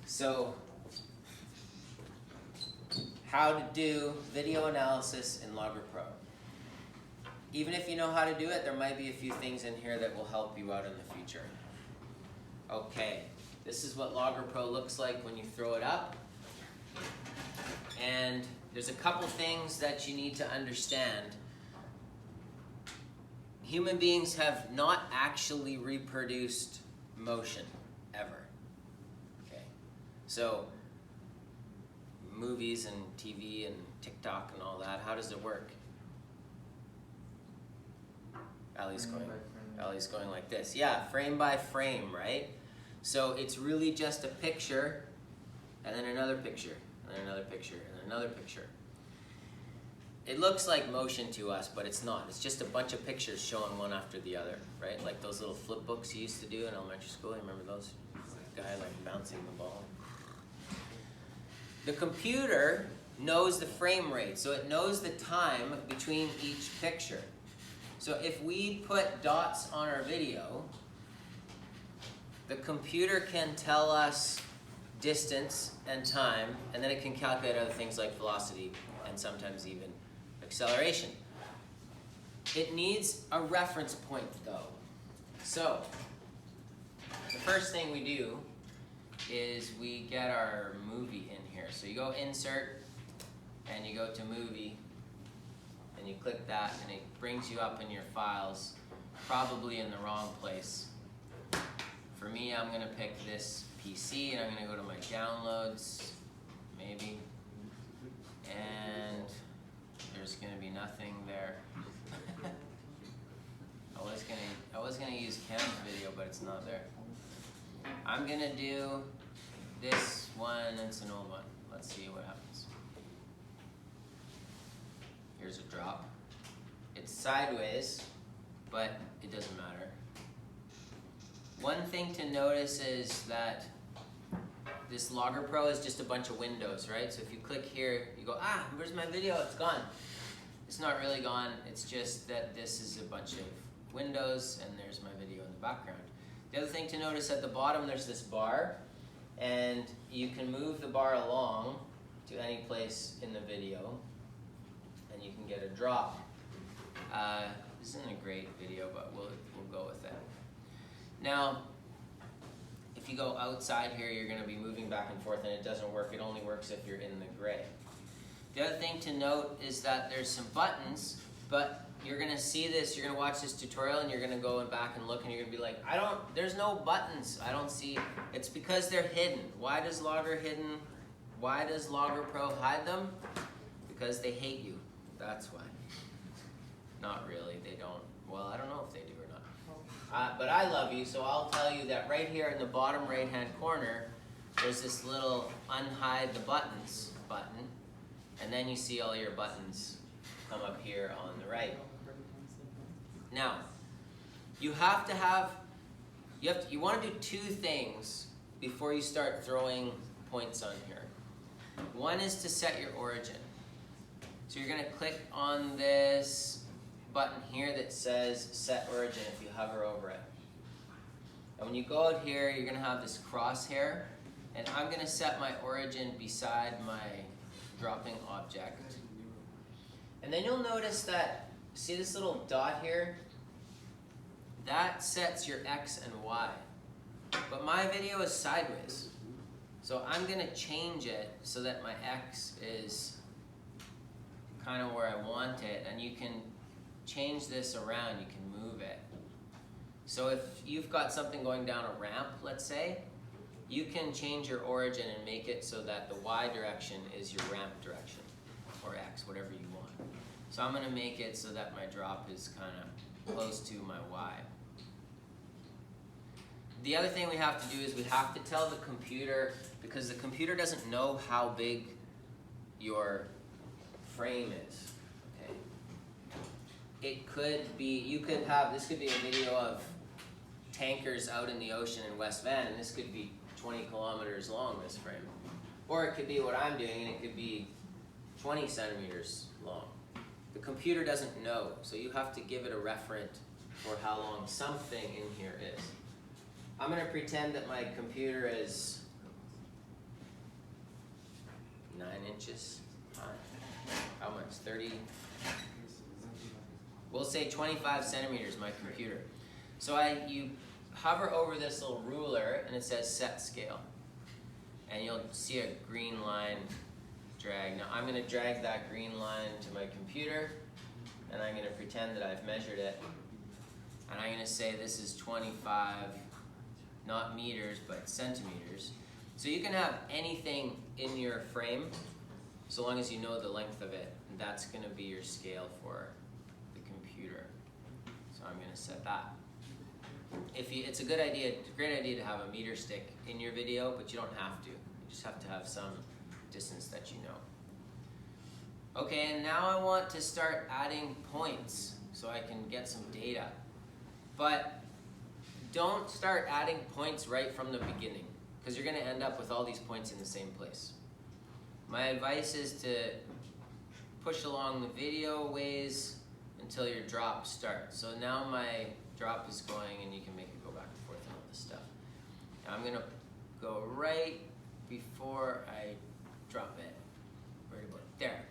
So, how to do video analysis in Logger Pro. Even if you know how to do it, there might be a few things in here that will help you out in the future. Okay, this is what Logger Pro looks like when you throw it up. And there's a couple things that you need to understand. Human beings have not actually reproduced motion, ever. Okay, so movies and TV and TikTok and all that, how does it work? Ali's going like this. Yeah, frame by frame, right? So it's really just a picture, and then another picture, and then another picture, and then another picture. It looks like motion to us, but it's not. It's just a bunch of pictures showing one after the other, right? Like those little flip books you used to do in elementary school. You remember those? Guy like bouncing the ball. The computer knows the frame rate, so it knows the time between each picture. So if we put dots on our video, the computer can tell us distance and time, and then it can calculate other things like velocity and sometimes even acceleration. It needs a reference point though. So the first thing we do is we get our movie in here. So you go insert and you go to movie and you click that and it brings you up in your files, probably in the wrong place. For me, I'm gonna pick this PC and I'm gonna go to my downloads, maybe, and there's gonna be nothing there. I was gonna use Cam's video, but it's not there. I'm gonna do this one, it's an old one. Let's see what happens. Here's a drop. It's sideways, but it doesn't matter. One thing to notice is that this Logger Pro is just a bunch of windows, right? So if you click here, you go, ah, where's my video? It's gone. It's not really gone. It's just that this is a bunch of windows and there's my video in the background. The other thing to notice at the bottom, there's this bar, and you can move the bar along to any place in the video, and you can get a drop. This isn't a great video, but we'll go with it. Now, if you go outside here, you're going to be moving back and forth, and it doesn't work. It only works if you're in the gray. The other thing to note is that there's some buttons, but you're going to see this, you're going to watch this tutorial, and you're going to go back and look, and you're going to be like, there's no buttons. I don't see. It's because they're hidden. Why does Logger Pro hide them? Because they hate you. That's why. Not really. They don't. Well, I don't know if they do or not. But I love you, so I'll tell you that right here in the bottom right-hand corner, there's this little unhide the buttons button, and then you see all your buttons come up here on the right. Now, you want to do two things before you start throwing points on here. One is to set your origin. So you're going to click on this button here that says set origin if you hover over it. And when you go out here, you're going to have this crosshair, and I'm going to set my origin beside my dropping object. And then you'll notice that, see this little dot here? That sets your X and Y. But my video is sideways. So I'm going to change it so that my X is kind of where I want it, and you can change this around, you can move it. So if you've got something going down a ramp, let's say, you can change your origin and make it so that the Y direction is your ramp direction, or X, whatever you want. So I'm going to make it so that my drop is kind of close to my Y. The other thing we have to do is we have to tell the computer, because the computer doesn't know how big your frame is. Okay. It could be, this could be a video of tankers out in the ocean in West Van, and this could be 20 kilometers long, this frame. Or it could be what I'm doing, and it could be 20 centimeters long. The computer doesn't know, so you have to give it a referent for how long something in here is. I'm going to pretend that my computer is inches. How much? 30? We'll say 25 centimeters, my computer. So you hover over this little ruler and it says set scale. And you'll see a green line drag. Now I'm gonna drag that green line to my computer and I'm gonna pretend that I've measured it. And I'm gonna say this is 25, not meters, but centimeters. So you can have anything in your frame so long as you know the length of it. And that's gonna be your scale for the computer. So I'm gonna set that. It's a good idea, it's a great idea to have a meter stick in your video, but you don't have to. You just have to have some distance that you know. Okay, and now I want to start adding points so I can get some data. But don't start adding points right from the beginning, because you're gonna end up with all these points in the same place. My advice is to push along the video ways until your drop starts. So now my drop is going and you can make it go back and forth and all this stuff. Now I'm gonna go right before I drop it, right about there.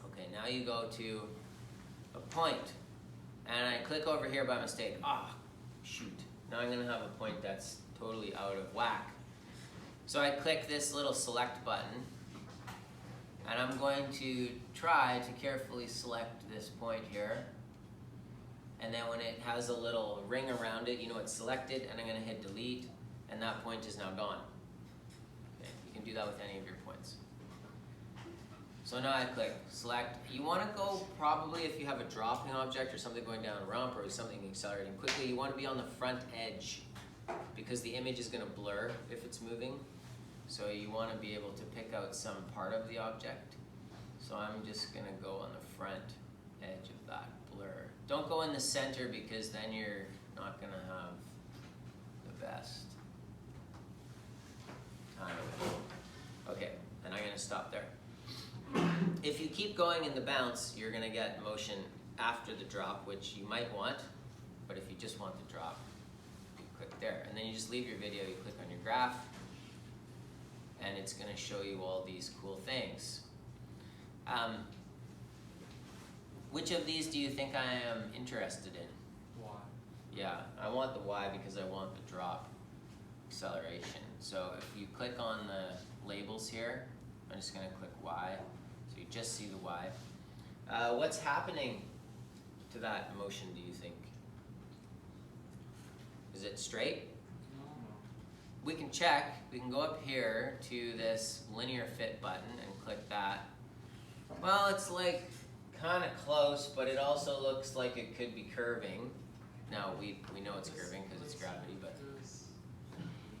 Okay, now you go to a point and I click over here by mistake. Ah, shoot. Now I'm gonna have a point that's totally out of whack. So I click this little select button and I'm going to try to carefully select this point here. And then when it has a little ring around it, you know it's selected, and I'm gonna hit delete, and that point is now gone. Okay, you can do that with any of your points. So now I click select. You wanna go probably if you have a dropping object or something going down a ramp or something accelerating quickly, you wanna be on the front edge because the image is gonna blur if it's moving. So you wanna be able to pick out some part of the object. So I'm just gonna go on the front edge of that blur. Don't go in the center because then you're not gonna have the best time of it. Okay, and I'm gonna stop there. If you keep going in the bounce, you're gonna get motion after the drop, which you might want, but if you just want the drop, you click there. And then you just leave your video, you click on your graph, and it's gonna show you all these cool things. Which of these do you think I am interested in? Y. Yeah, I want the Y because I want the drop acceleration. So if you click on the labels here, I'm just gonna click Y, so you just see the Y. What's happening to that motion, do you think? Is it straight? No. We can check. We can go up here to this linear fit button and click that. Well, it's like kind of close, but it also looks like it could be curving. Now we know it's curving because it's gravity, but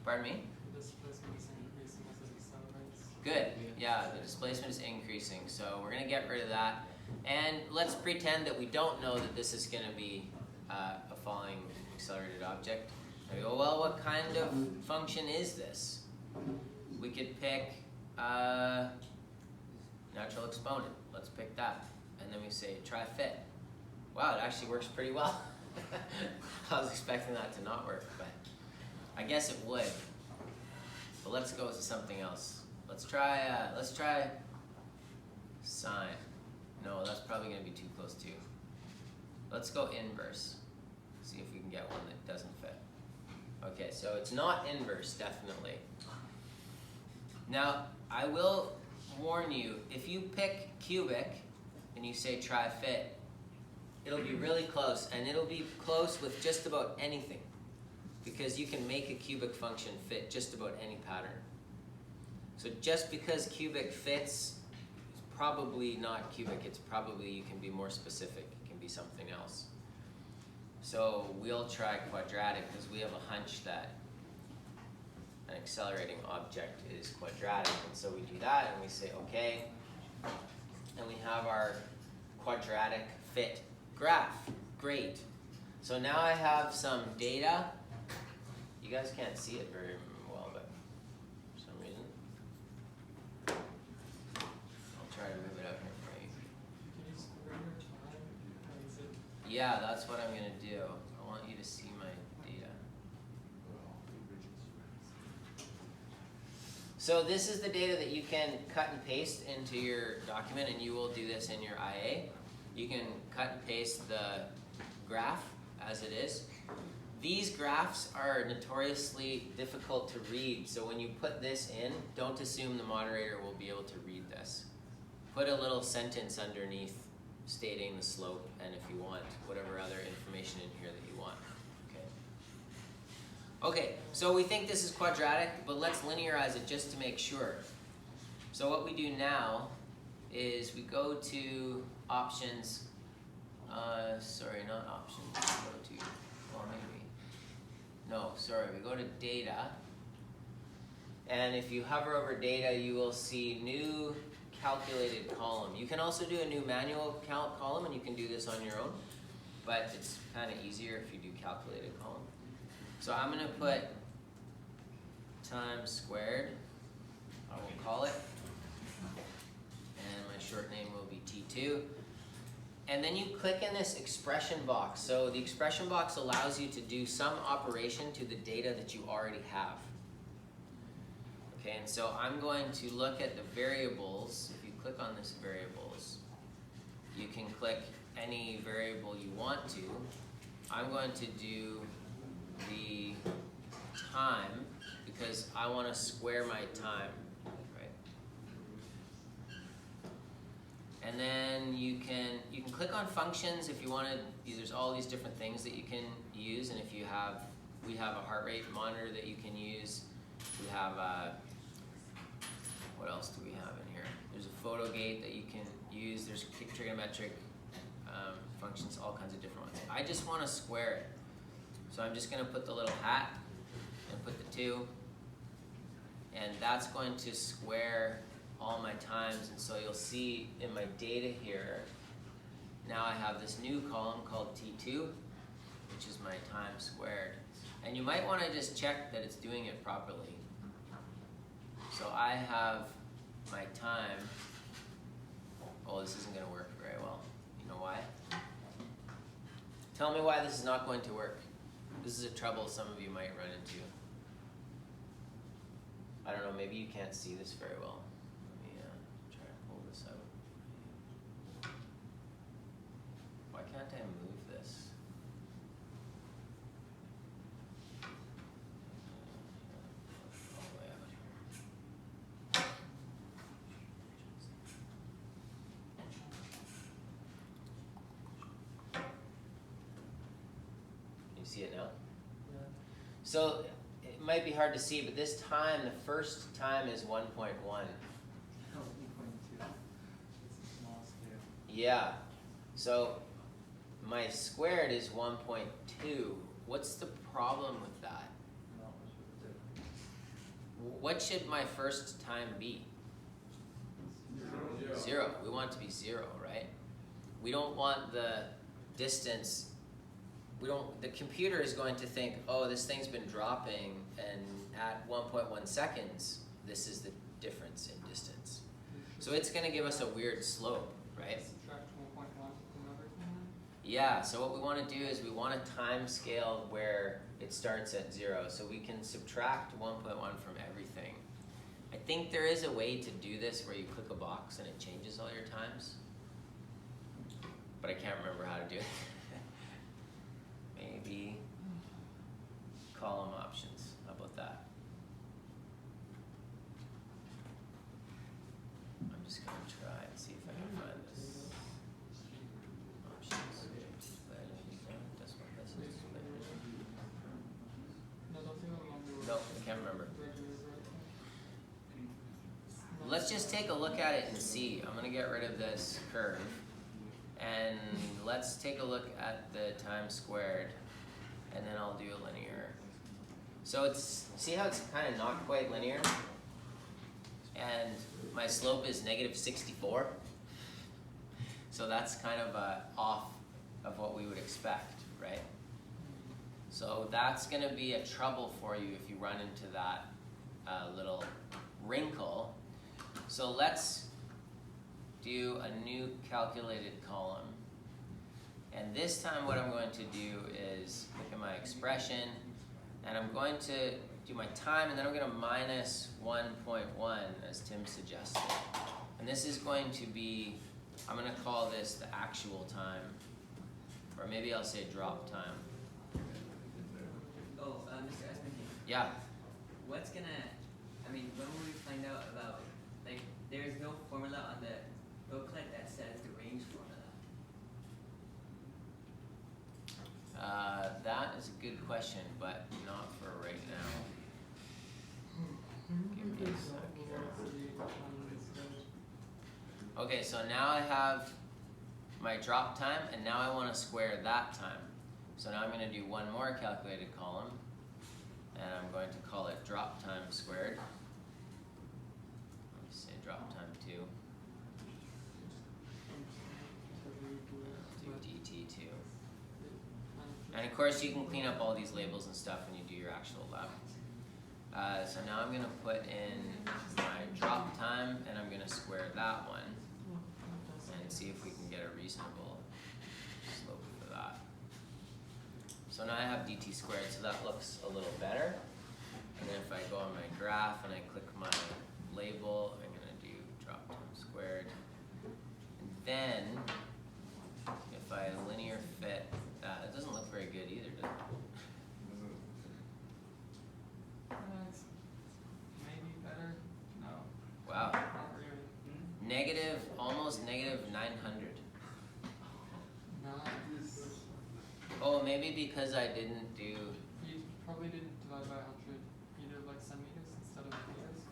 pardon me? The displacement is increasing as it accelerates. Good. Yeah, the displacement is increasing, so we're gonna get rid of that. And let's pretend that we don't know that this is gonna be a falling accelerated object. And we go, well, what kind of function is this? We could pick natural exponent. Let's pick that. And then we say try fit. Wow, it actually works pretty well. I was expecting that to not work, but I guess it would. But let's go with something else. Let's try sine. No, that's probably gonna be too close too. Let's go inverse. See if we can get one that doesn't fit. Okay, so it's not inverse, definitely. Now, I will warn you, if you pick cubic and you say try fit, it'll be really close, and it'll be close with just about anything, because you can make a cubic function fit just about any pattern. So just because cubic fits, it's probably not cubic, it's probably, you can be more specific, it can be something else. So we'll try quadratic because we have a hunch that an accelerating object is quadratic, and so we do that and we say okay, and we have our quadratic fit graph. Great. So now I have some data. You guys can't see it very well, but for some reason I'll try to move it out here for you. Can you square your time? Or is it Yeah, that's what I'm gonna do. I want you to see my data. So this is the data that you can cut and paste into your document, and you will do this in your IA. You can cut and paste the graph as it is. These graphs are notoriously difficult to read, so when you put this in, don't assume the moderator will be able to read this. Put a little sentence underneath stating the slope, and if you want, whatever other information in here that you want. Okay, so we think this is quadratic, but let's linearize it just to make sure. So what we do now is we go to options, sorry, not options, we go to, well maybe, no, sorry, we go to data, and if you hover over data, you will see new calculated column. You can also do a new manual column, and you can do this on your own, but it's kind of easier if you do calculated column. So I'm going to put times squared, I will call it, and my short name will be T2. And then you click in this expression box. So the expression box allows you to do some operation to the data that you already have. Okay, and so I'm going to look at the variables. If you click on this variables, you can click any variable you want to. I'm going to do the time because I want to square my time, right? And then you can click on functions if you want to. There's all these different things that you can use, and if you have, we have a heart rate monitor that you can use. We have what else do we have in here? There's a photo gate that you can use. There's trigonometric functions, all kinds of different ones. I just want to square it. So I'm just going to put the little hat and put the 2, and that's going to square all my times. And so you'll see in my data here, now I have this new column called T2, which is my time squared. And you might want to just check that it's doing it properly. So I have my time. Oh, this isn't going to work very well. You know why? Tell me why this is not going to work. This is a trouble some of you might run into. I don't know, maybe you can't see this very well. Let me try to pull this out. Why can't I move this? All the way out here. You see it now? Yeah. So it might be hard to see, but this time, the first time is 1.1. No, 1.2. It's a small scale. Yeah. So my squared is 1.2. What's the problem with that? Not much of a difference. What should my first time be? 0. We want it to be 0, right? We don't want the distance. The computer is going to think, oh, this thing's been dropping, and at 1.1 seconds, this is the difference in distance. So it's going to give us a weird slope, right? Subtract 1.1 from another thing. Yeah, so what we want to do is we want a time scale where it starts at 0. So we can subtract 1.1 from everything. I think there is a way to do this where you click a box and it changes all your times. But I can't remember how to do it. Maybe column options. How about that? I'm just going to try and see if I can find this. Options. No, don't do it along the No, I can't remember. regular right. Let's just take a look at it and see. I'm going to get rid of this curve. And let's take a look at the time squared. And then I'll do a linear. So it's, see how it's kind of not quite linear? And my slope is -64. So that's kind of off of what we would expect, right? So that's going to be a trouble for you if you run into that little wrinkle. So let's do a new calculated column. And this time what I'm going to do is look at my expression, and I'm going to do my time, and then I'm gonna minus 1.1 as Tim suggested. And this is going to be, I'm gonna call this the actual time, or maybe I'll say drop time. Oh, Mr. Esmontaine, Yeah, what's gonna, I mean, when will we find out about, like, there's no formula on the booklet that says the range formula. that is a good question, but not for right now. Give me a sec here. Okay, so now I have my drop time, and now I want to square that time. So now I'm going to do one more calculated column, and I'm going to call it drop time squared. Let's say drop time 2. Do dt2. And of course, you can clean up all these labels and stuff when you do your actual lab. So now I'm going to put in my drop time, and I'm going to square that one, and see if we can get a reasonable slope for that. So now I have dt squared, so that looks a little better. And then if I go on my graph and I click my label, I'm going to do drop time squared. And then, if I linear fit that, it doesn't look very good either, does it? It's maybe better. No, Wow. not really. Negative, almost negative 900. Nice. Oh, maybe because I didn't do, You probably didn't divide by 100. You did like centimeters instead of meters.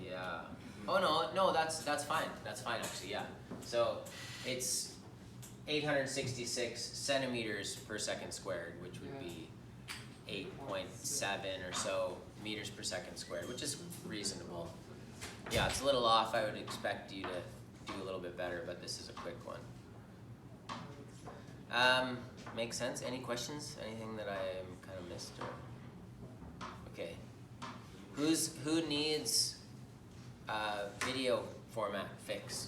yeah. Oh no, that's fine. That's fine actually, yeah. So it's 866 centimeters per second squared, which would be 8.7 or so meters per second squared, which is reasonable. Yeah, it's a little off. I would expect you to do a little bit better, but this is a quick one. Makes sense? Any questions? Anything that I kind of missed? Or? Okay. Who needs video format fix?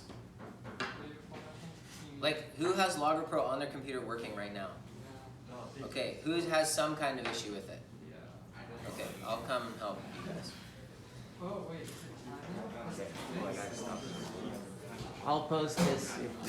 Like, who has Logger Pro on their computer working right now? Yeah. Okay, who has some kind of issue with it? Yeah. Okay, I'll come help you guys. Oh wait, is it time now? I'll post this.